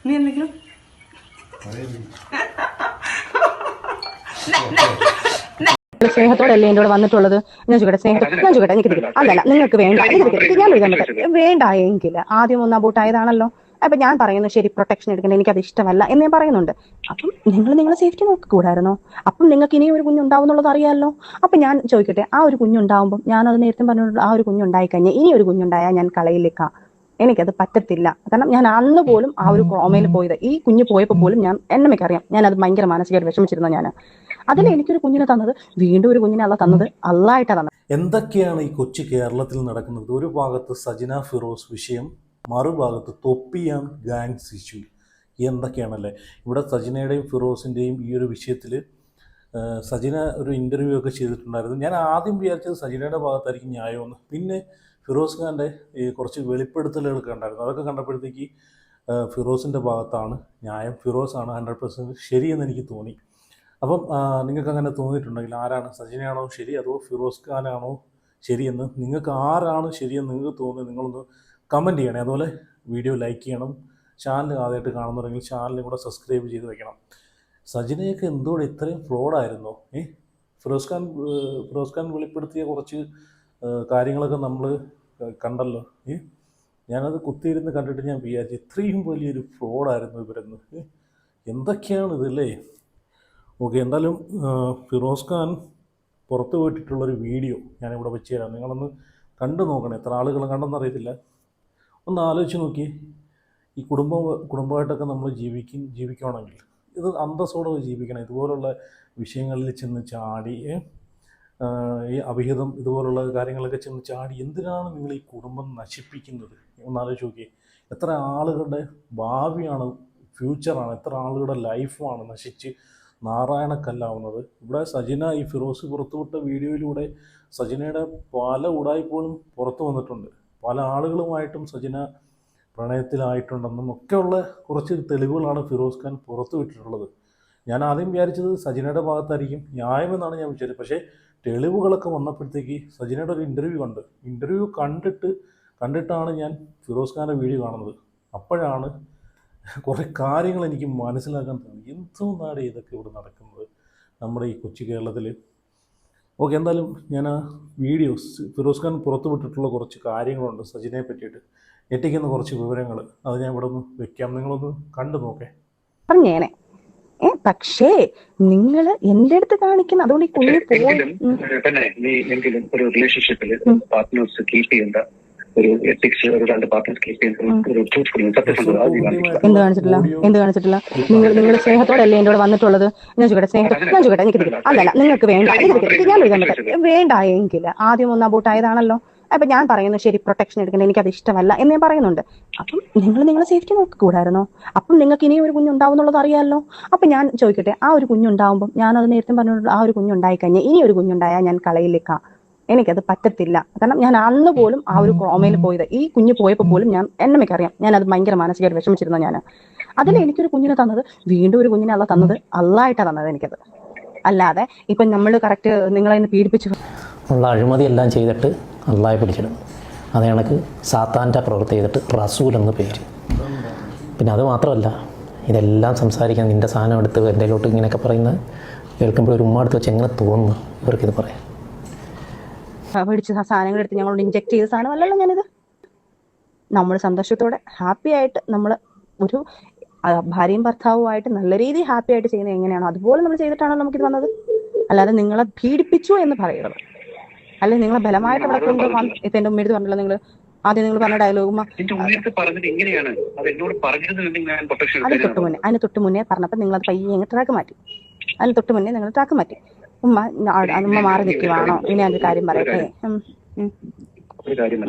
നീ എന്തെങ്കിലും സ്നേഹത്തോടല്ലേ എൻ്റെ കൂടെ വന്നിട്ടുള്ളത്? ഞാൻ ചോദിക്കട്ടെ എനിക്ക് അല്ലല്ല നിങ്ങൾക്ക് വേണ്ട ഞാൻ വേണ്ട എങ്കിൽ ആദ്യം ഒന്ന് അബോട്ടായതാണല്ലോ. അപ്പൊ ഞാൻ പറയുന്നു ശരി, പ്രൊട്ടക്ഷൻ എടുക്കണം, എനിക്കത് ഇഷ്ടമല്ല എന്ന് ഞാൻ പറയുന്നുണ്ട്. അപ്പം നിങ്ങളെ സേഫ്റ്റി നോക്കിക്കൂടായിരുന്നോ? അപ്പം നിങ്ങൾക്ക് ഇനിയും ഒരു കുഞ്ഞുണ്ടാവുന്നുള്ളത് അറിയാമല്ലോ. അപ്പൊ ഞാൻ ചോദിക്കട്ടെ, ആ ഒരു കുഞ്ഞുണ്ടാവുമ്പോൾ ഞാനത് നേരത്തെ പറഞ്ഞിട്ടുള്ള ആ ഒരു കുഞ്ഞുണ്ടായി കഴിഞ്ഞാൽ ഇനി ഒരു കുഞ്ഞുണ്ടായാൽ ഞാൻ കളയിലേക്കാ. എനിക്കത് പറ്റത്തില്ല. കാരണം ഞാൻ അന്ന് പോലും ആ ഒരു കോമയിൽ പോയത്, ഈ കുഞ്ഞ് പോയപ്പോൾ പോലും ഞാൻ എന്നെനിക്കറിയാം, ഞാൻ അത് ഭയങ്കര മാനസികമായിട്ട് വിഷമിച്ചിരുന്നു. ഞാൻ അതിൽ എനിക്കൊരു കുഞ്ഞിനെ തന്നത്, വീണ്ടും ഒരു കുഞ്ഞിനെ അല്ല തന്നത്, അള്ളായിട്ടാ തന്നത്. എന്തൊക്കെയാണ് ഈ കൊച്ചു കേരളത്തിൽ നടക്കുന്നത്? ഒരു ഭാഗത്ത് സജിന ഫിറോസ് വിഷയം, മറുഭാഗത്ത് തൊപ്പിയാൻ ഗാങ്സ് ഇഷ്യൂ. എന്തൊക്കെയാണല്ലേ ഇവിടെ സജിനയുടെയും ഫിറോസിൻ്റെയും ഈ ഒരു വിഷയത്തിൽ. സജിന ഒരു ഇൻ്റർവ്യൂ ഒക്കെ ചെയ്തിട്ടുണ്ടായിരുന്നു. ഞാൻ ആദ്യം വിചാരിച്ചത് സജിനയുടെ ഭാഗത്തായിരിക്കും ന്യായമെന്ന്. പിന്നെ ഫിറോസ് ഖാൻ്റെ കുറച്ച് വെളിപ്പെടുത്തലുകളൊക്കെ ഉണ്ടായിരുന്നു. അതൊക്കെ കണ്ടപ്പോഴത്തേക്ക് ഫിറോസിൻ്റെ ഭാഗത്താണ് ന്യായം, ഫിറോസാണ് 100% ശരിയെന്ന് എനിക്ക് തോന്നി. അപ്പം നിങ്ങൾക്ക് അങ്ങനെ തോന്നിയിട്ടുണ്ടെങ്കിൽ ആരാണ്, സജിനയാണോ ശരി അതോ ഫിറോസ് ഖാനാണോ ശരിയെന്ന്, നിങ്ങൾക്ക് ആരാണ് ശരിയെന്ന് നിങ്ങൾക്ക് തോന്നുന്നത് നിങ്ങളൊന്ന് കമൻറ്റ് ചെയ്യണേ. അതുപോലെ വീഡിയോ ലൈക്ക് ചെയ്യണം. ചാനൽ ആദ്യമായിട്ട് കാണുന്നുണ്ടെങ്കിൽ ചാനലും കൂടെ സബ്സ്ക്രൈബ് ചെയ്ത് വെക്കണം. സജിനയൊക്കെ എന്തുകൊണ്ട് ഇത്രയും ഫ്രോഡായിരുന്നോ? ഫിറോസ് ഖാൻ വെളിപ്പെടുത്തിയ കുറച്ച് കാര്യങ്ങളൊക്കെ നമ്മൾ കണ്ടല്ലോ. ഞാനത് കുത്തിയിരുന്ന് കണ്ടിട്ട് ഞാൻ വിചാരിച്ചു ഇത്രയും വലിയൊരു ഫ്രോഡായിരുന്നു ഇവരെന്ന്. എന്തൊക്കെയാണ് ഇതല്ലേ? ഓക്കെ, എന്തായാലും ഫിറോസ് ഖാൻ പുറത്ത് പോയിട്ടുള്ളൊരു വീഡിയോ ഞാനിവിടെ വെച്ച് തരാം. നിങ്ങളൊന്ന് കണ്ടു നോക്കണേ. എത്ര ആളുകൾ കണ്ടെന്നറിയത്തില്ല. ഒന്ന് ആലോചിച്ച് നോക്കി. ഈ കുടുംബമായിട്ടൊക്കെ നമ്മൾ ജീവിക്കുകയാണെങ്കിൽ ഇത് അന്തസ്സോടെ ജീവിക്കണം. ഇതുപോലുള്ള വിഷയങ്ങളിൽ ചെന്ന് ചാടി, ഈ അവിഹിതം ഇതുപോലുള്ള കാര്യങ്ങളൊക്കെ ചെന്ന് ചാടി എന്തിനാണ് നിങ്ങൾ ഈ കുടുംബം നശിപ്പിക്കുന്നത്? ഒന്നാലോചിച്ച് നോക്കി. എത്ര ആളുകളുടെ ഭാവിയാണ്, ഫ്യൂച്ചറാണ്, എത്ര ആളുകളുടെ ലൈഫാണ് നശിച്ച് നാരായണക്കല്ലാവുന്നത്. ഇവിടെ സജിന ഈ ഫിറോസ് പുറത്തുവിട്ട വീഡിയോയിലൂടെ സജിനയുടെ പല ഉടായ്പകളും പുറത്തു വന്നിട്ടുണ്ട്. പല ആളുകളുമായിട്ടും സജിന പ്രണയത്തിലായിട്ടുണ്ടെന്നും ഒക്കെയുള്ള കുറച്ച് തെളിവുകളാണ് ഫിറോസ് ഖാൻ പുറത്തു വിട്ടിട്ടുള്ളത്. ഞാൻ ആദ്യം വിചാരിച്ചത് സജിനയുടെ ഭാഗത്തായിരിക്കും ന്യായമെന്നാണ് ഞാൻ വിചാരിച്ചത്. പക്ഷേ തെളിവുകളൊക്കെ വന്നപ്പോഴത്തേക്ക് സജിനയുടെ ഒരു ഇൻ്റർവ്യൂ കണ്ടിട്ടാണ് ഞാൻ ഫിറോസ് ഖാൻ്റെ വീഡിയോ കാണുന്നത്. അപ്പോഴാണ് കുറേ കാര്യങ്ങൾ എനിക്ക് മനസ്സിലാക്കാൻ തോന്നി. എന്തുകൊണ്ടാണ് ഇതൊക്കെ ഇവിടെ നടക്കുന്നത് നമ്മുടെ ഈ കൊച്ചു കേരളത്തിൽ? ഓക്കെ, എന്തായാലും ഞാൻ ആ വീഡിയോസ് ഫിറോസ് ഖാൻ പുറത്തു വിട്ടിട്ടുള്ള കുറച്ച് കാര്യങ്ങളുണ്ട് സജിനയെ പറ്റിയിട്ട്, ഞെട്ടിക്കുന്ന കുറച്ച് വിവരങ്ങൾ, അത് ഞാൻ ഇവിടെ ഒന്ന് വെക്കാം. നിങ്ങളൊന്ന് കണ്ടു നോക്കേ. പറഞ്ഞേനെ. പക്ഷേ നിങ്ങൾ എന്റെ അടുത്ത് കാണിക്കുന്ന, അതുകൊണ്ട് ഈ കുഞ്ഞു ഒരു റിലേഷൻഷിപ്പിൽ പാർട്ട്നേഴ്സ് കീപ്പ് ചെയ്യേണ്ട ഒരു എത്തിക്സ്, ഒരു രണ്ട് പാർട്ട്നേഴ്സ് കീപ്പ് ചെയ്യുന്ന ഒരു എന്ത് കാണിച്ചിട്ടില്ല? നിങ്ങൾ സ്നേഹത്തോടല്ലേ എൻ്റെ കൂടെ വന്നിട്ടുള്ളത്? ഞാൻ ചോദിക്കട്ടെ എനിക്ക് അല്ലല്ല നിങ്ങൾക്ക് വേണ്ട ഞാൻ വേണ്ട എങ്കിൽ ആദ്യം ഒന്ന് അബോട്ടായതാണല്ലോ. അപ്പൊ ഞാൻ പറയുന്നു ശരി, പ്രൊട്ടക്ഷൻ എടുക്കണം, എനിക്കത് ഇഷ്ടമല്ല എന്ന് ഞാൻ പറയുന്നുണ്ട്. അപ്പം നിങ്ങളെ സേഫ്റ്റി നോക്കിക്കൂടായിരുന്നോ? അപ്പം നിങ്ങൾക്ക് ഇനിയും ഒരു കുഞ്ഞുണ്ടാവുന്നുള്ളത് അറിയാമല്ലോ. അപ്പൊ ഞാൻ ചോദിക്കട്ടെ, ആ ഒരു കുഞ്ഞുണ്ടാവുമ്പോൾ ഞാനത് നേരത്തെ പറഞ്ഞിട്ടുള്ള ആ ഒരു കുഞ്ഞുണ്ടായി കഴിഞ്ഞാൽ ഇനി ഒരു കുഞ്ഞുണ്ടായാൽ ഞാൻ കളയിലേക്കാ. എനിക്കത് പറ്റത്തില്ല. കാരണം ഞാൻ അന്ന് പോലും ആ ഒരു കോമയിൽ പോയത്, ഈ കുഞ്ഞ് പോയപ്പോൾ പോലും ഞാൻ എന്നെനിക്കറിയാം, ഞാൻ അത് ഭയങ്കര മാനസികമായിട്ട് വിഷമിച്ചിരുന്നു. ഞാൻ അതിൽ എനിക്കൊരു കുഞ്ഞിനെ തന്നത്, വീണ്ടും ഒരു കുഞ്ഞിനെ അല്ല തന്നത്, അള്ളായിട്ടാ തന്നത് എനിക്കത്. അല്ലാതെ ഇപ്പം നമ്മൾ കറക്റ്റ് നിങ്ങളെ പീഡിപ്പിച്ചു ഉള്ള അഴിമതി എല്ലാം ചെയ്തിട്ട് അള്ളാഹെ പിടിച്ചിടും. അത് കണക്ക് സാത്താൻ്റെ പ്രവൃത്തി ചെയ്തിട്ട് റസൂൽ എന്ന് പേര്. പിന്നെ അത് മാത്രമല്ല, ഇതെല്ലാം സംസാരിക്കാൻ നിൻ്റെ സാധനം എടുത്ത് എൻ്റെ ലോട്ട് ഇങ്ങനെയൊക്കെ പറയുന്നത് കേൾക്കുമ്പോൾ ഒരു ഉമ്മ എടുത്ത് വെച്ച് എങ്ങനെ തോന്നുന്നു ഇവർക്കിത് പറയാം? പിടിച്ച സാധനങ്ങൾ എടുത്ത് ഞങ്ങളോട് ഇഞ്ചെക്ട് ചെയ്ത സാധനമല്ലല്ലോ ഞാനിത്. നമ്മൾ സന്തോഷത്തോടെ ഹാപ്പി ആയിട്ട് നമ്മൾ ഒരു ഭാര്യയും ഭർത്താവുമായിട്ട് നല്ല രീതിയിൽ ഹാപ്പി ആയിട്ട് ചെയ്യുന്നത് എങ്ങനെയാണോ അതുപോലെ നമ്മൾ ചെയ്തിട്ടാണോ നമുക്കിത് വന്നത്. അല്ലാതെ നിങ്ങളെ പീഡിപ്പിച്ചു എന്ന് പറയുന്നത്, അല്ലെങ്കിൽ നിങ്ങളെ ബലമായിട്ട് ഇവിടെ കൊണ്ടുപോകാൻ എന്റെ ഉമ്മയെടുത്ത് പറഞ്ഞല്ലോ. നിങ്ങൾ ആദ്യം നിങ്ങൾ പറഞ്ഞ ഡയലോഗ് അതിന് തൊട്ട് മുന്നേ പറഞ്ഞപ്പോൾ നിങ്ങളത് പയ്യെ ട്രാക്ക് മാറ്റി. അതിന് തൊട്ട് മുന്നേ നിങ്ങൾ ട്രാക്ക് മാറ്റി. ഉമ്മ മാറി നിൽക്കുവാണോ? ഇനി അതിന്റെ കാര്യം പറയട്ടെ. ഒരു കാര്യം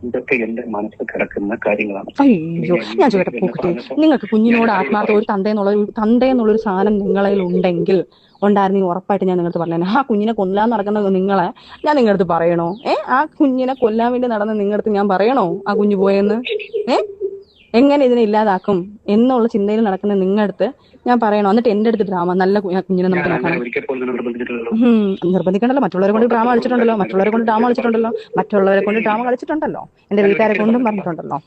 ഇതൊക്കെ എന്റെ മനസ്സിൽ കിടക്കുന്ന കാര്യങ്ങളാണ്. അയ്യോ, ഞാൻ ചോദിക്കട്ടെ പോക്കട്ടെ, നിങ്ങൾക്ക് കുഞ്ഞിനോട് ആത്മാർത്ഥ ഒരു തന്തയെന്നുള്ളൊരു സാധനം നിങ്ങളിൽ ഉണ്ടെങ്കിൽ ഉണ്ടായിരുന്നെങ്കിൽ ഉറപ്പായിട്ട് ഞാൻ നിങ്ങളടുത്ത് പറഞ്ഞേ. ആ കുഞ്ഞിനെ കൊല്ലാൻ നടക്കുന്ന നിങ്ങളെ ഞാൻ നിങ്ങളടുത്ത് പറയണോ? ആ കുഞ്ഞിനെ കൊല്ലാൻ വേണ്ടി നടന്ന നിങ്ങളടുത്ത് ഞാൻ പറയണോ ആ കുഞ്ഞു പോയെന്ന്? എങ്ങനെ ഇതിനെ ഇല്ലാതാക്കും എന്നുള്ള ചിന്തയിൽ നടക്കുന്ന നിങ്ങളുടെ അടുത്ത് ഞാൻ പറയണോ? എന്നിട്ട് എൻ്റെ അടുത്ത് ഡ്രാമ നല്ല കുഞ്ഞിനെ നമുക്ക് നോക്കണം. നിർബന്ധിക്കണ്ടല്ലോ, മറ്റുള്ളവരെ കൊണ്ട് ഡ്രാമ കളിച്ചിട്ടുണ്ടല്ലോ, മറ്റുള്ളവരെ കൊണ്ട് ഡ്രാമ കളിച്ചിട്ടുണ്ടല്ലോ, മറ്റുള്ളവരെ കൊണ്ട് ഡ്രാമ കളിച്ചിട്ടുണ്ടല്ലോ, എന്റെ വീട്ടുകാരെ കൊണ്ടും പറഞ്ഞിട്ടുണ്ടല്ലോ.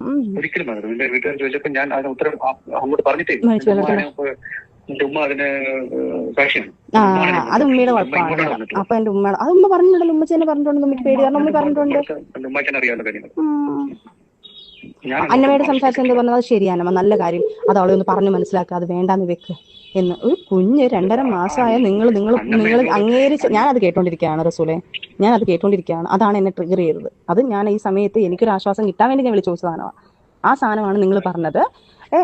അത് ഉമ്മയുടെ കുഴപ്പമാണ്. അപ്പൊ എന്റെ ഉമ്മയുടെ അത് ഉമ്മ പറഞ്ഞിട്ടുണ്ടല്ലോ, ഉമ്മച്ചി തന്നെ പറഞ്ഞിട്ടുണ്ട്, ഉമ്മയ്ക്ക് പേടി കാരണം ഉമ്മ പറഞ്ഞിട്ടുണ്ട്. അന്നമ്മയോട് സംസാരിച്ച് എന്ത് പറഞ്ഞത്? അത് ശരിയാണമ്മ, നല്ല കാര്യം, അത് അവളെ ഒന്ന് പറഞ്ഞു മനസ്സിലാക്കുക, അത് വേണ്ടാന്ന് വെക്ക് എന്ന്. ഒരു കുഞ്ഞ് 2.5 മാസമായ നിങ്ങൾ അംഗീകരിച്ച് ഞാനത് കേട്ടോണ്ടിരിക്കുകയാണ് റസൂലെ, ഞാനത് കേട്ടോണ്ടിരിക്കുകയാണ്. അതാണ് എന്നെ ട്രിഗർ ചെയ്തത്. അത് ഞാൻ ഈ സമയത്ത് എനിക്കൊരു ആശ്വാസം കിട്ടാൻ വേണ്ടി ഞാൻ വിളിച്ചു ചോദിച്ച സാധനമാണ്. ആ സാധനമാണ് നിങ്ങൾ പറഞ്ഞത്.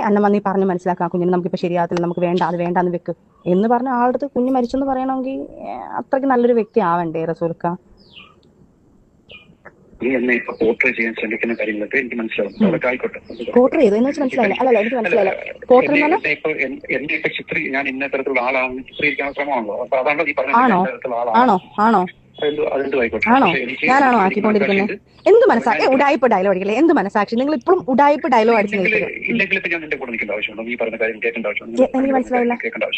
അന്നമ്മ നീ പറഞ്ഞ് മനസ്സിലാക്കാം, കുഞ്ഞിന് നമുക്കിപ്പോൾ ശരിയാകത്തില്ല, നമുക്ക് വേണ്ട, അത് വേണ്ടാന്ന് വെക്ക് എന്ന് പറഞ്ഞ ആളുടെ അടുത്ത് കുഞ്ഞ് മരിച്ചെന്ന് പറയണമെങ്കിൽ അത്രയ്ക്ക് നല്ലൊരു വ്യക്തി ആവണ്ടേ റസൂൽക്ക? പോർട്രേറ്റ് ചെയ്യാൻ ശ്രമിക്കുന്ന കാര്യങ്ങളൊക്കെ എനിക്ക് മനസ്സിലാവും. പോർട്രേറ്റ് ചെയ്തു എന്ന് വെച്ചാൽ മനസ്സിലായില്ല. അല്ലല്ല, എനിക്ക് മനസ്സിലായില്ല. പോർട്രേറ്റ് എന്റെ ഇപ്പൊ ഞാൻ ഇന്ന തരത്തിലുള്ള ആളാണെന്ന് ചിത്രീകരിക്കാൻ ശ്രമമാണല്ലോ. അപ്പൊ അതാണോ ഈ പറഞ്ഞ ആണോ? ഞാനാണോ ആക്കിക്കൊണ്ടിരിക്കുന്നത്? എന്ത് മനസ്സാക്ഷി? ഉടായ്പ ഡയലോഗ് അടിക്കില്ലേ? എന്ത് മനസ്സാക്ഷി? നിങ്ങൾ ഇപ്പോഴും ഉടായ്പ ഡയലോഗ് അടിച്ചു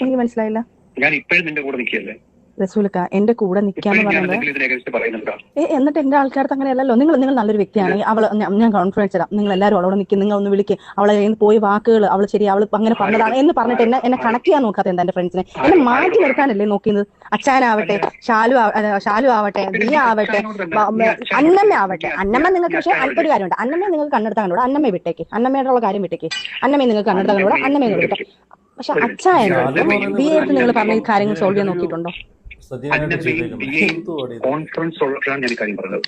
എനിക്ക് മനസ്സിലായില്ല. ഞാൻ ഇപ്പോഴും നിന്റെ കൂടെ നിൽക്കുകയല്ലേ റസൂൽക്ക? എന്റെ കൂടെ നിൽക്കാന്ന് പറയുന്നത് എന്നിട്ട് എന്റെ ആൾക്കാർക്ക് അങ്ങനെയല്ലല്ലോ. നിങ്ങൾ നല്ലൊരു വ്യക്തിയാണെങ്കിൽ അവള് ഞാൻ കോൺഫിഡൻസ് തരാം, നിങ്ങൾ എല്ലാവരും അവളോട് നിൽക്കും, നിങ്ങൾ ഒന്ന് വിളിക്കും, അവളെ പോയി വാക്കുകൾ അവള് ശരി അവള് അങ്ങനെ പറഞ്ഞതാണ് എന്ന് പറഞ്ഞിട്ട് എന്നെ കണക്ട് ചെയ്യാൻ നോക്കാത്ത എന്താ? എന്റെ ഫ്രണ്ട്സിനെ എന്നെ മാറ്റി നിർത്താനല്ലേ നോക്കുന്നത്? അച്ഛനാവട്ടെ, ഷാലു ആവട്ടെ, ദിയ ആവട്ടെ, അന്നമ്മ ആവട്ടെ. അന്നമ്മ നിങ്ങൾക്ക് പക്ഷേ ഒരു കാര്യമുണ്ട്, അന്നമ്മയെ നിങ്ങൾക്ക് കണ്ണെടുത്താൽ കണ്ടൂടാ, അന്നമ്മയെ വിട്ടേക്ക്, അന്നമ്മയുടെ കാര്യം വിട്ടേക്ക്. അന്നമ്മയെ നിങ്ങൾക്ക് കണ്ണെടുത്താൽ കണ്ടൂടാ, അന്നമ്മയെ വിട്ടേ. പക്ഷെ അച്ഛായാലും ബി എ നിങ്ങൾ പറഞ്ഞ ഈ കാര്യങ്ങൾ സോൾവ് ചെയ്യാൻ നോക്കിയിട്ടുണ്ടോ? കോൺഫിഡൻസ് ഉള്ളതാണ് ഞാൻ കാര്യം പറഞ്ഞത്.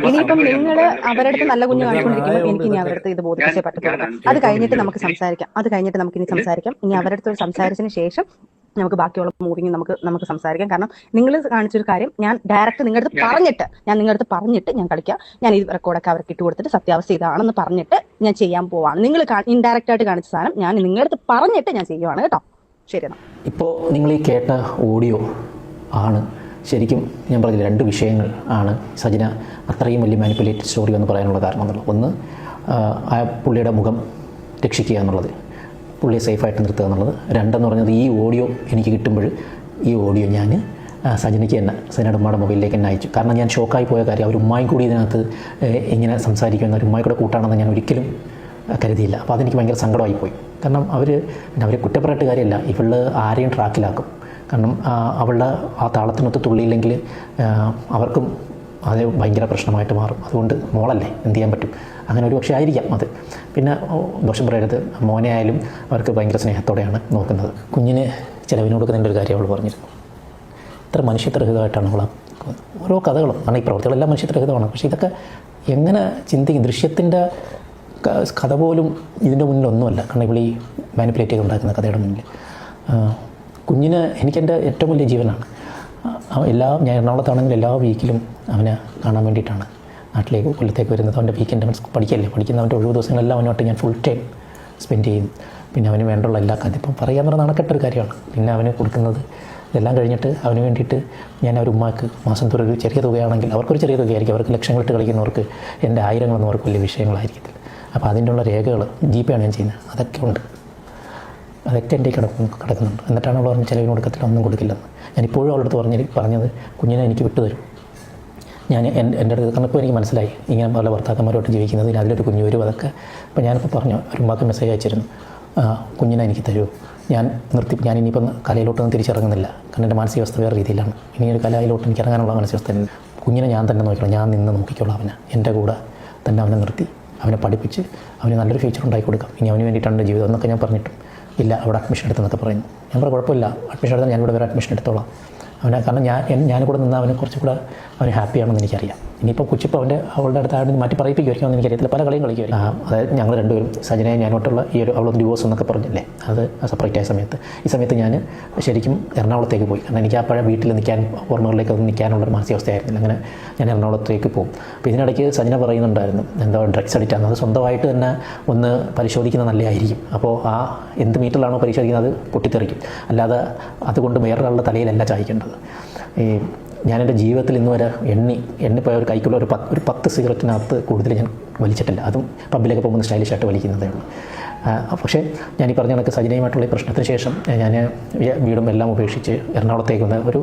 ഇനിയിപ്പം നിങ്ങൾ അവരുടെ അടുത്ത് നല്ല കുഞ്ഞു കാണിക്കൊണ്ടിരിക്കുമ്പോൾ എനിക്ക് ഇനി അവരുടെ അടുത്ത് ഇത് ബോധിപ്പിച്ചേ പറ്റത്തുള്ളൂ. അത് കഴിഞ്ഞിട്ട് നമുക്ക് സംസാരിക്കാം. ഇനി അവരുടെ അടുത്ത് സംസാരിച്ചതിന് ശേഷം നമുക്ക് ബാക്കിയുള്ള മൂവിങ് നമുക്ക് സംസാരിക്കാം. കാരണം നിങ്ങൾ കാണിച്ചൊരു കാര്യം ഞാൻ ഡയറക്റ്റ് നിങ്ങളുടെ അടുത്ത് പറഞ്ഞിട്ട് ഞാൻ കളിക്കാം. ഞാൻ ഈ റെക്കോർഡൊക്കെ അവർക്ക് ഇട്ട് കൊടുത്തിട്ട് സത്യാവസ്ഥ ഇതാണെന്ന് പറഞ്ഞിട്ട് ഞാൻ ചെയ്യാൻ പോവാണ്. നിങ്ങൾ ഇൻഡയറക്റ്റ് ആയിട്ട് കാണിച്ച സാധനം ഞാൻ നിങ്ങളുടെ അടുത്ത് പറഞ്ഞിട്ട് ഞാൻ ചെയ്യുവാണ് കേട്ടോ. ശരി. ഇപ്പോൾ നിങ്ങൾ ഈ കേട്ട ഓഡിയോ ആണ് ശരിക്കും ഞാൻ പറഞ്ഞില്ല, 2 വിഷയങ്ങൾ ആണ് സജന അത്രയും വലിയ മാനിപ്പുലേറ്റഡ് സ്റ്റോറി എന്ന് പറയാനുള്ള കാരണം എന്നുള്ളത്. ഒന്ന്, ആ പുള്ളിയുടെ മുഖം രക്ഷിക്കുക എന്നുള്ളത്, പുള്ളിയെ സേഫായിട്ട് നിർത്തുക എന്നുള്ളത്. 2 എന്ന് പറഞ്ഞത് ഈ ഓഡിയോ എനിക്ക് കിട്ടുമ്പോൾ ഈ ഓഡിയോ ഞാൻ സജനയ്ക്ക് തന്നെ സജനയുടെ ഉമ്മയുടെ മൊബൈലിലേക്ക് തന്നെ അയച്ചു. കാരണം ഞാൻ ഷോക്കായി പോയ കാര്യം, അവർ ഉമ്മായും കൂടി ഇതിനകത്ത് ഇങ്ങനെ സംസാരിക്കുന്ന ഒരു ഉമ്മായി കൂടെ കൂട്ടാണെന്ന് ഞാൻ ഒരിക്കലും കരുതിയില്ല. അപ്പോൾ അതെനിക്ക് ഭയങ്കര സങ്കടമായിപ്പോയി. കാരണം അവരെ കുറ്റപ്പെട്ടിട്ട് കാര്യമല്ല, ഇവള് ആരെയും ട്രാക്കിലാക്കും. കാരണം അവളുടെ ആ താളത്തിനൊത്ത് തുള്ളിയില്ലെങ്കിൽ അവർക്കും അത് ഭയങ്കര പ്രശ്നമായിട്ട് മാറും. അതുകൊണ്ട് മോളല്ലേ, എന്ത് ചെയ്യാൻ പറ്റും? അങ്ങനെ ഒരു പക്ഷേ ആയിരിക്കാം അത്. പിന്നെ ദോഷം പറയരുത്, മോനെ ആയാലും അവർക്ക് ഭയങ്കര സ്നേഹത്തോടെയാണ് നോക്കുന്നത്. കുഞ്ഞിന് ചിലവിന് കൊടുക്കുന്നതിൻ്റെ ഒരു കാര്യം അവൾ പറഞ്ഞിരുന്നു. ഇത്ര മനുഷ്യത്വരഹിതമായിട്ടാണ് അവൾ ഓരോ കഥകളും, കാരണം ഈ പ്രവൃത്തികളെല്ലാം മനുഷ്യത്വരഹിതമാണ്. പക്ഷേ ഇതൊക്കെ എങ്ങനെ ചിന്തിക്കും? ദൃശ്യത്തിൻ്റെ കഥ പോലും ഇതിൻ്റെ മുന്നിലൊന്നുമല്ല. കാരണം ഇവിടെ ഈ മാനിപ്പുലേറ്റ് ചെയ്ത് ഉണ്ടാക്കുന്ന കഥയുടെ മുന്നിൽ കുഞ്ഞിന് എനിക്കെൻ്റെ ഏറ്റവും വലിയ ജീവനാണ്. ഞാൻ എറണാകുളത്താണെങ്കിൽ എല്ലാ വീക്കിലും അവനെ കാണാൻ വേണ്ടിയിട്ടാണ് നാട്ടിലേക്ക് കൊല്ലത്തേക്ക് വരുന്നത്. അവൻ്റെ വീക്കെൻഡ് അവൻ പഠിക്കുന്നവൻ്റെ ഒഴിവ് ദിവസങ്ങളെല്ലാം അവനോട്ട് ഞാൻ ഫുൾ ടൈം സ്പെൻഡ് ചെയ്യും. പിന്നെ അവന് വേണ്ടുള്ള എല്ലാ കാര്യം ഇപ്പം പറയാൻ പറഞ്ഞ നടക്കെട്ടൊരു കാര്യമാണ്. പിന്നെ അവന് കൊടുക്കുന്നത് ഇതെല്ലാം കഴിഞ്ഞിട്ട് അവന് വേണ്ടിയിട്ട് ഞാൻ ഒരു ഉമ്മാക്ക് മാസം തോറും ഒരു ചെറിയ തുകയാണെങ്കിൽ അവർക്കൊരു ചെറിയ തുകയായിരിക്കും, അവർക്ക് ലക്ഷങ്ങളിട്ട് കളിക്കുന്നവർക്ക് എൻ്റെ 1000 അവർക്ക് വലിയ വിഷയങ്ങളായിരിക്കത്തില്ല. അപ്പോൾ അതിൻ്റെ ഉള്ള രേഖകൾ GPay ആണ് ഞാൻ ചെയ്യുന്നത്. അതൊക്കെ ഉണ്ട്, അതൊക്കെ എൻ്റെ കിടക്കുന്നുണ്ട്. എന്നിട്ടാണ് അവൾ പറഞ്ഞ് ചിലവിന് കൊടുക്കത്തില്ല, ഒന്നും കൊടുക്കില്ലെന്ന്. ഞാനിപ്പോഴും അവളുടെ അടുത്ത് പറഞ്ഞത് കുഞ്ഞിനെ എനിക്ക് വിട്ടുതരും. ഞാൻ എൻ്റെ അടുത്ത് കണക്കും എനിക്ക് മനസ്സിലായി ഇങ്ങനെ പല ഭർത്താക്കന്മാരോട്ട് ജീവിക്കുന്നത്, അതിലൊരു കുഞ്ഞു വരും. അതൊക്കെ അപ്പോൾ ഞാനിപ്പോൾ പറഞ്ഞു, ഒരു ഉമ്മാക്ക് മെസ്സേജ് അയച്ചിരുന്നു, കുഞ്ഞിനെ എനിക്ക് തരൂ, ഞാൻ ഇനിയിപ്പം കലയിലോട്ടൊന്നും തിരിച്ചിറങ്ങുന്നില്ല. കാരണം എൻ്റെ മാനസികാവസ്ഥ വേറെ രീതിയിലാണ്. ഇനി ഒരു കലയിലോട്ട് എനിക്ക് ഇറങ്ങാനുള്ള മാനസികാവസ്ഥ ഇല്ല. കുഞ്ഞിനെ ഞാൻ തന്നെ നോക്കിക്കോളാം, ഞാൻ നിന്ന് നോക്കിക്കോളാം. അവനെ എൻ്റെ കൂടെ തന്നെ അവനെ നിർത്തി അവനെ പഠിപ്പിച്ച് അവന് നല്ലൊരു ഫ്യൂച്ചർ ഉണ്ടാക്കി കൊടുക്കാം. ഇനി അവന് വേണ്ടിയിട്ടാണ് എൻ്റെ ജീവിതം എന്നൊക്കെ ഞാൻ പറഞ്ഞിട്ടും ഇല്ല, അവിടെ അഡ്മിഷൻ എടുത്തെന്നൊക്കെ പറയുന്നു. ഞാൻ പറഞ്ഞു കുഴപ്പമില്ല, അഡ്മിഷൻ എടുത്താൽ ഞാനിവിടെ വേറെ അഡ്മിഷൻ എടുത്തോളാം അവനെ. കാരണം ഞാൻ കൂടെ നിന്ന് അവനെ കുറച്ചുകൂടെ അവന് ഹാപ്പിയാണെന്ന് എനിക്കറിയാം. ഇനിയിപ്പോൾ കൊച്ചിപ്പോൾ അവളുടെ അടുത്ത് ആരും മാറ്റി പറയിപ്പിക്കുമായിരിക്കും എന്ന് എനിക്കറിയത്തില്ല, പല കളിയും കളിക്കുമായിരിക്കും. അതായത് ഞങ്ങൾ രണ്ടുപേരും സജനയെ ഞാനോട്ടുള്ള ഈ ഒരു അവളൊന്ന് ഡിവോഴ്സ് എന്നൊക്കെ പറഞ്ഞില്ലേ, അത് സെപ്പറേറ്റ് ആയ സമയത്ത് ഈ സമയത്ത് ഞാൻ ശരിക്കും എറണാകുളത്തേക്ക് പോയി. കാരണം എനിക്ക് അപ്പോഴേ വീട്ടിൽ നിൽക്കാൻ ഓർമ്മകളിലേക്ക് ഒന്നും നിൽക്കാനുള്ളൊരു മാനസികാവസ്ഥയായിരുന്നില്ല. അങ്ങനെ ഞാൻ എറണാകുളത്തേക്ക് പോകും. അപ്പോൾ ഇതിനിടയ്ക്ക് സജന പറയുന്നുണ്ടായിരുന്നു എന്തോ ഡ്രഗ്സ് അഡിക്റ്റാണ്, അത് സ്വന്തമായിട്ട് തന്നെ ഒന്ന് പരിശോധിക്കുന്നത് നല്ലതായിരിക്കും. അപ്പോൾ ആ എന്ത് മീറ്ററിലാണോ പരിശോധിക്കുന്നത് അത് പൊട്ടിത്തെറിക്കും, അല്ലാതെ അതുകൊണ്ട് വേറൊരാളുടെ തലയിലല്ല ചായ്ക്കേണ്ടത്. ഞാൻ എൻ്റെ ജീവിതത്തിൽ ഇന്ന് വരെ എണ്ണിപ്പോയ ഒരു കൈക്കുള്ള ഒരു 10 സിഗരറ്റിനകത്ത് കൂടുതൽ ഞാൻ വലിച്ചിട്ടില്ല. അതും പബ്ബിലൊക്കെ പോകുമ്പോൾ സ്റ്റൈലിഷായിട്ട് വലിക്കുന്നതേ ഉള്ളൂ. പക്ഷേ ഞാൻ ഈ പറഞ്ഞ കണക്ക് സജനയുമായിട്ടുള്ള ഈ പ്രശ്നത്തിന് ശേഷം ഞാൻ വീടും എല്ലാം ഉപേക്ഷിച്ച് എറണാകുളത്തേക്ക് വന്ന ഒരു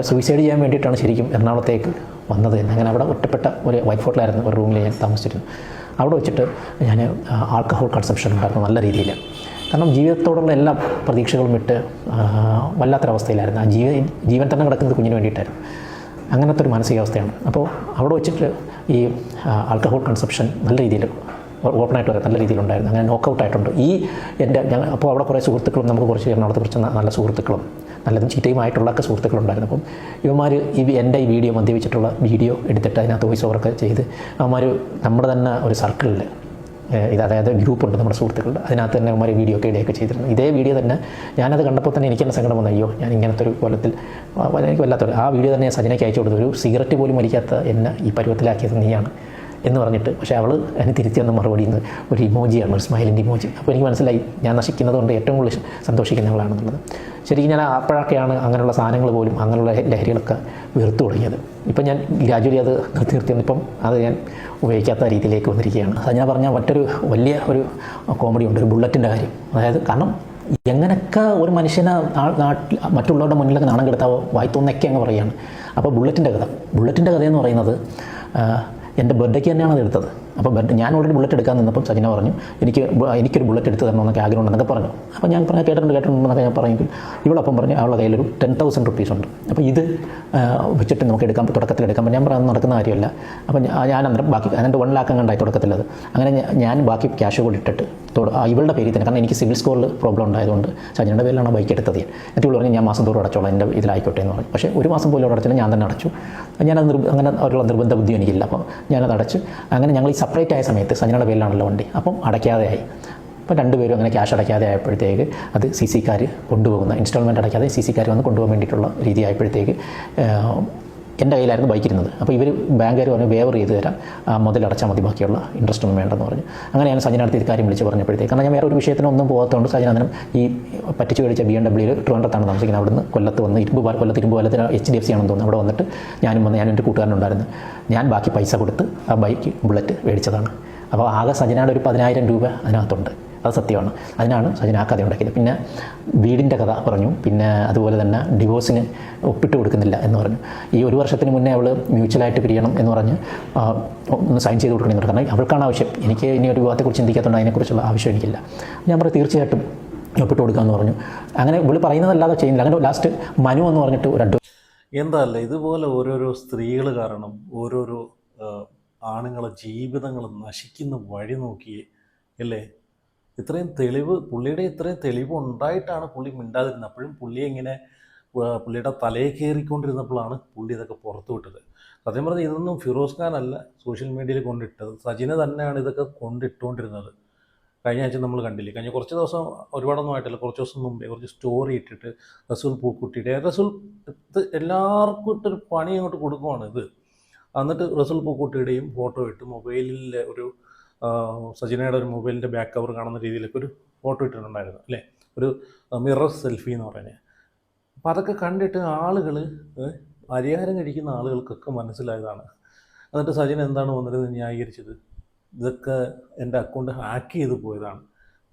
സൂയിസൈഡ് ചെയ്യാൻ വേണ്ടിയിട്ടാണ് ശരിക്കും എറണാകുളത്തേക്ക് വന്നത് തന്നെ. അങ്ങനെ അവിടെ ഒറ്റപ്പെട്ട ഒരു വൈറ്റ് ഫോർട്ടിലായിരുന്നു ഒരു റൂമിൽ ഞാൻ താമസിച്ചിരുന്നു. അവിടെ വെച്ചിട്ട് ഞാൻ ആൽക്കഹോൾ കൺസംഷൻ ഉണ്ടായിരുന്നു നല്ല രീതിയിൽ. കാരണം ജീവിതത്തോടുള്ള എല്ലാ പ്രതീക്ഷകളും വിട്ട് വല്ലാത്തൊരവസ്ഥയിലായിരുന്നു. ആ ജീവൻ തന്നെ കിടക്കുന്നത് കുഞ്ഞിന് വേണ്ടിയിട്ടായിരുന്നു. അങ്ങനത്തെ ഒരു മാനസികാവസ്ഥയാണ്. അപ്പോൾ അവിടെ വെച്ചിട്ട് ഈ ആൽക്കഹോൾ കൺസംഷൻ നല്ല രീതിയിൽ ഓപ്പണായിട്ട് വരെ നല്ല രീതിയിലുണ്ടായിരുന്നു. അങ്ങനെ നോക്കൗട്ട് ആയിട്ടുണ്ട്. അപ്പോൾ അവിടെ കുറേ സുഹൃത്തുക്കളും നമുക്ക് കുറച്ച് എറണാകുളത്ത് കുറച്ച് നല്ല സുഹൃത്തുക്കളും നല്ലതും ചീത്തയുമായിട്ടുള്ളൊക്കെ സുഹൃത്തുക്കളുണ്ടായിരുന്നു. അപ്പം ഇവന്മാർ എൻ്റെ ഈ വീഡിയോ മദ്യപിച്ചിട്ടുള്ള വീഡിയോ എടുത്തിട്ട് അതിനകത്ത് വോയിസ് ഓവറൊക്കെ ചെയ്ത് അവന്മാർ നമ്മുടെ തന്നെ ഒരു സർക്കിളിൽ അതായത് ഗ്രൂപ്പുണ്ട് നമ്മുടെ സുഹൃത്തുക്കളുടെ, അതിനകത്ത് തന്നെ അവന്മാർ വീഡിയോ ഒക്കെ ഇടുകയൊക്കെ ചെയ്തിരുന്നു. ഇതേ വീഡിയോ തന്നെ ഞാനത് കണ്ടപ്പോൾ തന്നെ എനിക്ക് തന്നെ സങ്കടം വന്നു. അയ്യോ, ഞാൻ ഇങ്ങനത്തെ ഒരു കൊല്ലത്തിൽ എനിക്ക് വല്ലാത്തൊരു ആ വീഡിയോ തന്നെ ഞാൻ സജനയ്ക്ക് അയച്ചു കൊടുത്തു. ഒരു സിഗരറ്റ് പോലും വലിക്കാത്ത എന്നെ ഈ പരുവത്തിലാക്കിയത് നീയാണ് എന്ന് പറഞ്ഞിട്ട്. പക്ഷേ അവൾ അതിന് തിരുത്തി വന്ന മറുപടി ഒരു ഇമോജിയാണ്, ഒരു സ്മൈലിൻ്റെ ഇമോജി. അപ്പോൾ എനിക്ക് മനസ്സിലായി ഞാൻ നശിക്കുന്നത് കൊണ്ട് ഏറ്റവും കൂടുതൽ സന്തോഷിക്കുന്നവളാണെന്നുള്ളത്. ശരിക്കും ഞാൻ അപ്പോഴൊക്കെയാണ് അങ്ങനെയുള്ള സാധനങ്ങൾ പോലും അങ്ങനെയുള്ള ലഹരികളൊക്കെ വെറുത്തു തുടങ്ങിയത്. ഇപ്പം ഞാൻ ഗ്രാജുവലി അത് നിർത്തി വന്നിപ്പം അത് ഞാൻ ഉപയോഗിക്കാത്ത രീതിയിലേക്ക് വന്നിരിക്കുകയാണ്. അത് ഞാൻ പറഞ്ഞാൽ മറ്റൊരു വലിയ ഒരു കോമഡി ഉണ്ട്, ഒരു ബുള്ളറ്റിൻ്റെ കാര്യം. അതായത് കാരണം എങ്ങനെയൊക്കെ ഒരു മനുഷ്യനെ നാട്ടിൽ മറ്റുള്ളവരുടെ മുന്നിലൊക്കെ നാണം കെടുത്താവോ വായിത്തോന്നൊക്കെ അങ്ങ് പറയുകയാണ്. അപ്പോൾ ബുള്ളറ്റിൻ്റെ കഥയെന്ന് പറയുന്നത് എൻ്റെ ബർത്ത്ഡേക്ക് തന്നെയാണ് അത് എടുത്തത്. അപ്പോൾ ഞാൻ ഓൾറെഡി ബുള്ളറ്റ് എടുക്കാൻ നിന്നപ്പം സജന പറഞ്ഞു എനിക്കൊരു ബുള്ളറ്റ് എടുത്ത് തരണമെന്നൊക്കെ ആഗ്രഹം ഉണ്ടെന്നൊക്കെ പറഞ്ഞു. അപ്പോൾ ഞാൻ പറഞ്ഞു കേട്ടിട്ടുണ്ടെന്നൊക്കെ ഞാൻ പറഞ്ഞെങ്കിൽ ഇവളപ്പം പറഞ്ഞു അവളുടെ കയ്യിലൊരു 10,000 റുപ്പീസ് ഉണ്ട്. അപ്പോൾ ഇത് വെച്ചിട്ട് നമുക്ക് തുടക്കത്തിൽ എടുക്കാൻ ഞാൻ പറഞ്ഞു നടക്കുന്ന കാര്യമല്ല. അപ്പോൾ ഞാൻ അന്നേരം ബാക്കി അതിൻ്റെ 1 ലാഖ് കണ്ടായി തുടക്കത്തിലത്. അങ്ങനെ ഞാൻ ബാക്കി ക്യാഷ് കൂടി ഇട്ടിട്ട് ഇവളുടെ പേരിൽ തന്നെ, കാരണം എനിക്ക് സിവിൽ സ്കോറിൽ പ്രോബ്ലം ഉണ്ടായതുകൊണ്ട് സജനയുടെ പേരിലാണ് ബൈക്ക് എടുത്തത്. എന്നിട്ട് ഇവൾ പറഞ്ഞു ഞാൻ മാസം തോറും അടച്ചോളാം, എൻ്റെ ഇതിലായിക്കോട്ടെ എന്ന് പറഞ്ഞു. പക്ഷേ ഒരു മാസം പോലും അടച്ചില്ല, ഞാൻ തന്നെ അടച്ചു. ഞാനത് അങ്ങനെ അവരുള്ള നിർബന്ധ ബുദ്ധി എനിക്കില്ല. അപ്പോൾ ഞാനത് അടച്ച് അങ്ങനെ ഞങ്ങൾ ഈ സെപ്പറേറ്റ് ആയ സമയത്ത് സജനയുടെ പേരിലാണല്ലോ വണ്ടി, അപ്പം അടയ്ക്കാതെയായി. അപ്പോൾ രണ്ടുപേരും അങ്ങനെ ക്യാഷ് അടയ്ക്കാതെ ആയപ്പോഴത്തേക്ക് അത് CC കാർ കൊണ്ടുപോകുന്ന ഇൻസ്റ്റാൾമെൻറ്റ് അടയ്ക്കാതെ CC കാർ വന്ന് കൊണ്ടുപോകാൻ വേണ്ടിയിട്ടുള്ള രീതി ആയപ്പോഴത്തേക്ക് എൻ്റെ കയ്യിലായിരുന്നു ബൈക്ക് ഇരുന്നത്. അപ്പോൾ ഇവർ ബാങ്കുകാർ പറഞ്ഞു വേവർ ചെയ്ത് തരാം, മുതലടച്ചാൽ മതി, ബാക്കിയുള്ള ഇൻട്രസ്റ്റ് ഒന്നും വേണ്ടെന്ന് പറഞ്ഞു. അങ്ങനെ ഞാൻ സജന അടുത്ത് ഈ കാര്യം വിളിച്ച് പറഞ്ഞപ്പോഴത്തേക്ക്, കാരണം ഞാൻ വേറെ ഒരു വിഷയത്തിനൊന്നും പോകാത്തതുകൊണ്ട് സജന അന്നേരം ഈ പറ്റിച്ച് മേടിച്ച BMW ട്രിവാൻഡ്രത്താണ് താമസിക്കുന്നത്. അവിടുന്ന് കൊല്ലത്ത് വന്ന് കൊല്ലത്ത് ഇരുമ്പുപാലത്തിന് HDFC ആണെന്ന് തോന്നുന്നു, അവിടെ വന്നിട്ട് ഞാനും എൻ്റെ കൂട്ടുകാരനുണ്ടായിരുന്നു. ഞാൻ ബാക്കി പൈസ കൊടുത്ത് ആ ബൈക്ക് ബുള്ളറ്റ് മേടിച്ചതാണ്. അപ്പോൾ ആകെ സജനയുടെ ഒരു 10,000 രൂപ അതിനകത്തുണ്ട്. അത് സത്യമാണ്. അതിനാണ് സജന ആ കഥ ഉണ്ടാക്കിയത്. പിന്നെ വീടിൻ്റെ കഥ പറഞ്ഞു. പിന്നെ അതുപോലെ തന്നെ ഡിവോഴ്സിന് ഒപ്പിട്ട് കൊടുക്കുന്നില്ല എന്ന് പറഞ്ഞു. ഈ 1 വർഷത്തിന് മുന്നേ അവൾ മ്യൂച്വലായിട്ട് പിരിയണം എന്ന് പറഞ്ഞ് ഒന്ന് സൈൻ ചെയ്ത് കൊടുക്കണമെന്ന് പറഞ്ഞു. കാരണം അവൾക്കാണ് ആവശ്യം, എനിക്ക് ഇനി ഒരു വിവാഹത്തെക്കുറിച്ച് ചിന്തിക്കാത്തതുകൊണ്ട് അതിനെക്കുറിച്ചുള്ള ആവശ്യം എനിക്കില്ല. ഞാൻ പറഞ്ഞു തീർച്ചയായിട്ടും ഒപ്പിട്ട് കൊടുക്കാമെന്ന് പറഞ്ഞു. അങ്ങനെ ഇവൾ പറയുന്നതല്ലാതെ ചെയ്യുന്നില്ല. അങ്ങനെ ലാസ്റ്റ് മനു എന്ന് പറഞ്ഞിട്ട് ഒരു എന്താല്ലേ ഇതുപോലെ ഓരോരോ സ്ത്രീകൾ കാരണം ഓരോരോ ആണുങ്ങളെ ജീവിതങ്ങൾ നശിക്കുന്ന വഴി നോക്കിയേ അല്ലേ. ഇത്രയും തെളിവ് ഉണ്ടായിട്ടാണ് പുള്ളി മിണ്ടാതിരുന്നത്. അപ്പോഴും പുള്ളിയെ ഇങ്ങനെ പുള്ളിയുടെ തലയിൽ കയറിക്കൊണ്ടിരുന്നപ്പോഴാണ് പുള്ളി ഇതൊക്കെ പുറത്തു വിട്ടത്. സത്യം പറഞ്ഞാൽ ഇതൊന്നും ഫിറോസ് ഖാൻ അല്ല സോഷ്യൽ മീഡിയയിൽ കൊണ്ടിട്ടത്, സജിന തന്നെയാണ് ഇതൊക്കെ കൊണ്ടിട്ടുകൊണ്ടിരുന്നത്. കഴിഞ്ഞ ആഴ്ച നമ്മൾ കണ്ടില്ലേ, കഴിഞ്ഞ കുറച്ച് ദിവസം ഒരുപാടൊന്നും ആയിട്ടില്ല, കുറച്ച് ദിവസം മുമ്പേ കുറച്ച് സ്റ്റോറി ഇട്ടിട്ട് റസൂൽ പൂക്കുട്ടിയുടെ ഇത് എല്ലാവർക്കും ഇട്ടൊരു പണി അങ്ങോട്ട് കൊടുക്കുവാണ് ഇത്. എന്നിട്ട് റസൂൽ പൂക്കുട്ടിയുടെയും ഫോട്ടോ ഇട്ട് മൊബൈലിലെ ഒരു സജിനയുടെ ഒരു മൊബൈലിൻ്റെ ബാക്ക് കവർ കാണുന്ന രീതിയിലൊക്കെ ഒരു ഫോട്ടോ ഇട്ടിട്ടുണ്ടായിരുന്നു അല്ലേ, ഒരു മിറർ സെൽഫി എന്ന് പറയുന്നത്. അപ്പോൾ അതൊക്കെ കണ്ടിട്ട് ആളുകൾ പരിഹാരം കഴിക്കുന്ന ആളുകൾക്കൊക്കെ മനസ്സിലായതാണ്. എന്നിട്ട് സജിന എന്താണ് വന്നിരുന്നത് ന്യായീകരിച്ചത്, ഇതൊക്കെ എൻ്റെ അക്കൗണ്ട് ഹാക്ക് ചെയ്ത് പോയതാണ്,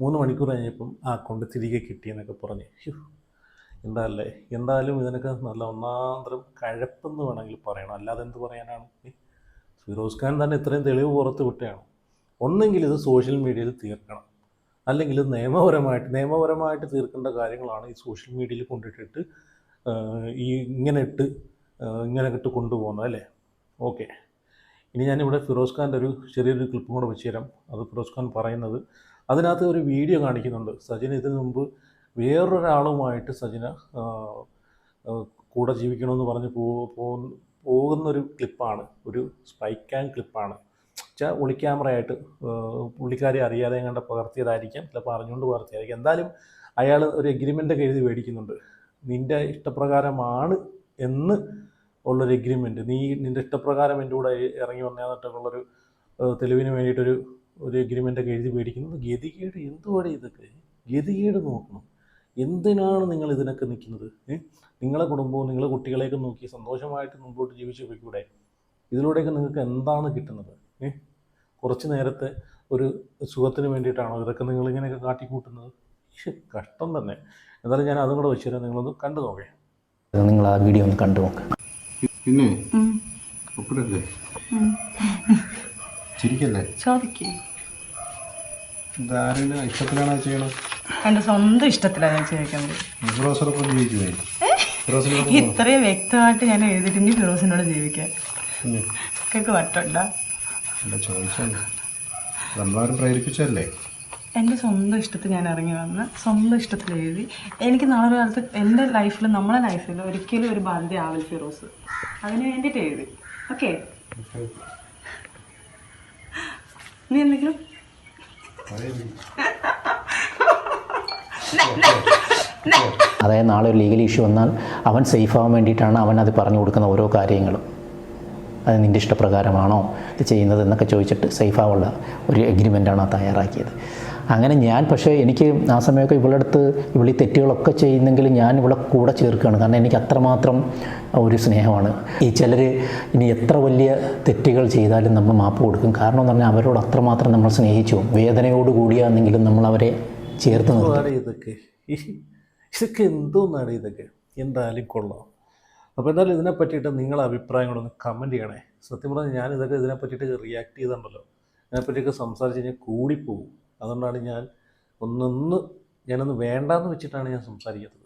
3 മണിക്കൂർ കഴിഞ്ഞപ്പം ആ അക്കൗണ്ട് തിരികെ കിട്ടിയെന്നൊക്കെ പറഞ്ഞ്. എന്തായാലും ഇതിനൊക്കെ നല്ല ഒന്നാന്തരം കഴപ്പെന്ന് വേണമെങ്കിൽ പറയണം, അല്ലാതെ എന്ത് പറയാനാണ്. ഫിറോസ് ഖാൻ തന്നെ ഇത്രയും തെളിവ് പുറത്ത് വിട്ടതാണ്. ഒന്നെങ്കിൽ ഇത് സോഷ്യൽ മീഡിയയിൽ തീർക്കണം, അല്ലെങ്കിൽ നിയമപരമായിട്ട് തീർക്കേണ്ട കാര്യങ്ങളാണ് ഈ സോഷ്യൽ മീഡിയയിൽ കൊണ്ടിട്ടിട്ട് ഇങ്ങനെ ഇട്ട് കൊണ്ടുപോകുന്നത് അല്ലേ. ഓക്കെ, ഇനി ഞാനിവിടെ ഫിറോസ് ഖാൻ്റെ ചെറിയൊരു ക്ലിപ്പും കൂടെ വെച്ച് തരാം. അത് ഫിറോസ് ഖാൻ പറയുന്നത്, അതിനകത്ത് ഒരു വീഡിയോ കാണിക്കുന്നുണ്ട്. സജിന ഇതിനു മുമ്പ് വേറൊരാളുമായിട്ട് സജിന കൂടെ ജീവിക്കണമെന്ന് പറഞ്ഞ് പോകുന്നൊരു ക്ലിപ്പാണ്, ഒരു സ്പൈ ക്യാം ക്ലിപ്പാണ്. വെച്ചാൽ ഒളി ക്യാമറയായിട്ട് പുള്ളിക്കാരി അറിയാതെ കണ്ട പകർത്തിയതായിരിക്കാം, ചിലപ്പോൾ അറിഞ്ഞുകൊണ്ട് പകർത്തിയതായിരിക്കും. എന്തായാലും അയാൾ ഒരു എഗ്രിമെൻ്റൊക്കെ എഴുതി മേടിക്കുന്നുണ്ട്. നിൻ്റെ ഇഷ്ടപ്രകാരമാണ് എന്ന് ഉള്ളൊരു എഗ്രിമെൻറ്റ്, നീ നിൻ്റെ ഇഷ്ടപ്രകാരം എൻ്റെ കൂടെ ഇറങ്ങി വന്നതെന്നൊക്കെയുള്ളൊരു തെളിവിന് വേണ്ടിയിട്ടൊരു എഗ്രിമെൻ്റൊക്കെ എഴുതി മേടിക്കുന്നത്. ഗതികേട് എന്തുവാടെ ഇതൊക്കെ, ഗതികേട് നോക്കണം. എന്തിനാണ് നിങ്ങൾ ഇതിനൊക്കെ നിൽക്കുന്നത്? നിങ്ങളെ കുടുംബവും നിങ്ങളെ കുട്ടികളെയൊക്കെ നോക്കി സന്തോഷമായിട്ട് മുമ്പോട്ട് ജീവിച്ച് പോയിക്കൂടെ? ഇതിലൂടെയൊക്കെ നിങ്ങൾക്ക് എന്താണ് കിട്ടുന്നത്? കുറച്ച് നേരത്തെ ഒരു സുഖത്തിന് വേണ്ടിയിട്ടാണോ ഇതൊക്കെ നിങ്ങളിങ്ങനെയൊക്കെ കാട്ടിക്കൂട്ടുന്നത്? കഷ്ടം തന്നെ. എന്തായാലും ഞാൻ അതും കൂടെ വെച്ചു തരാം, നിങ്ങളൊന്ന് കണ്ടു നോക്കേ. നിങ്ങൾ ആ വീഡിയോ ഒന്ന് കണ്ടു നോക്ക്. പിന്നെ ഒപ്പിടല്ലേ, ചിരിക്കല്ലേ, ഇതാരുടെ ഇഷ്ടത്തിലാണ് അത് ചെയ്യണത്? എന്റെ സ്വന്തം ഇഷ്ടത്തിലാണ് ഞാൻ ചോദിക്കുന്നത്. ഫിറോസിനൊപ്പം ജീവിക്കുമേ? ഇത്രയും വ്യക്തമായിട്ട് ഞാൻ എഴുതിയിട്ട് ഫിറോസിനോട് ജീവിക്കാൻ ഒക്കെ വട്ടുണ്ടോ? ചോദിച്ചാൽ നമ്മളാരും പ്രേരിപ്പിച്ചല്ലേ? എൻ്റെ സ്വന്തം ഇഷ്ടത്തിൽ ഞാൻ ഇറങ്ങി വന്ന് സ്വന്തം ഇഷ്ടത്തിൽ എഴുതി. എനിക്ക് നാളെ കാലത്ത് എൻ്റെ ലൈഫിൽ, നമ്മളെ ലൈഫിൽ ഒരിക്കലും ഒരു ബാധ്യത ആവില്ല ഫിറോസ്. അതിന് വേണ്ടിയിട്ട് എഴുതി. ഓക്കെ, നീ എന്തെങ്കിലും അതായത് നാളെ ഒരു ലീഗൽ ഇഷ്യൂ വന്നാൽ അവൻ സേഫ് ആവാൻ വേണ്ടിയിട്ടാണ് അവൻ അത് പറഞ്ഞു കൊടുക്കുന്ന ഓരോ കാര്യങ്ങളും. അത് നിൻ്റെ ഇഷ്ടപ്രകാരമാണോ ഇത് ചെയ്യുന്നത് എന്നൊക്കെ ചോദിച്ചിട്ട് സേഫ് ആവുള്ള ഒരു എഗ്രിമെൻ്റാണ് ആ തയ്യാറാക്കിയത്. അങ്ങനെ ഞാൻ പക്ഷേ എനിക്ക് ആ സമയമൊക്കെ ഇവളടുത്ത് ഇവളീ തെറ്റുകളൊക്കെ ചെയ്യുന്നെങ്കിൽ ഞാൻ ഇവളെ കൂടെ ചേർക്കുകയാണ്. കാരണം എനിക്ക് അത്രമാത്രം ഒരു സ്നേഹമാണ്. ഈ ചിലർ ഇനി എത്ര വലിയ തെറ്റുകൾ ചെയ്താലും നമ്മൾ മാപ്പ് കൊടുക്കും. കാരണം എന്ന് പറഞ്ഞാൽ അവരോട് അത്രമാത്രം നമ്മൾ സ്നേഹിച്ചു, വേദനയോട് കൂടിയാണെങ്കിലും നമ്മൾ അവരെ ചേർത്ത് നിർത്തും. ഇതൊക്കെ എന്തോന്നാണ് ഇതൊക്കെ? എന്തായാലും കൊള്ളാം. അപ്പോൾ എന്തായാലും ഇതിനെ പറ്റിയിട്ട് നിങ്ങളുടെ അഭിപ്രായങ്ങളൊന്ന് കമൻറ്റ് ചെയ്യണേ. സത്യം പറഞ്ഞാൽ ഞാൻ ഇതിനെ പറ്റിയിട്ട് റിയാക്ട് ചെയ്തിട്ടുണ്ടല്ലോ, അതിനെപ്പറ്റിയൊക്കെ സംസാരിച്ച് കഴിഞ്ഞാൽ കൂടിപ്പോകും. അതുകൊണ്ടാണ് ഞാനൊന്ന് വേണ്ടാന്ന് വെച്ചിട്ടാണ് ഞാൻ സംസാരിക്കുന്നത്.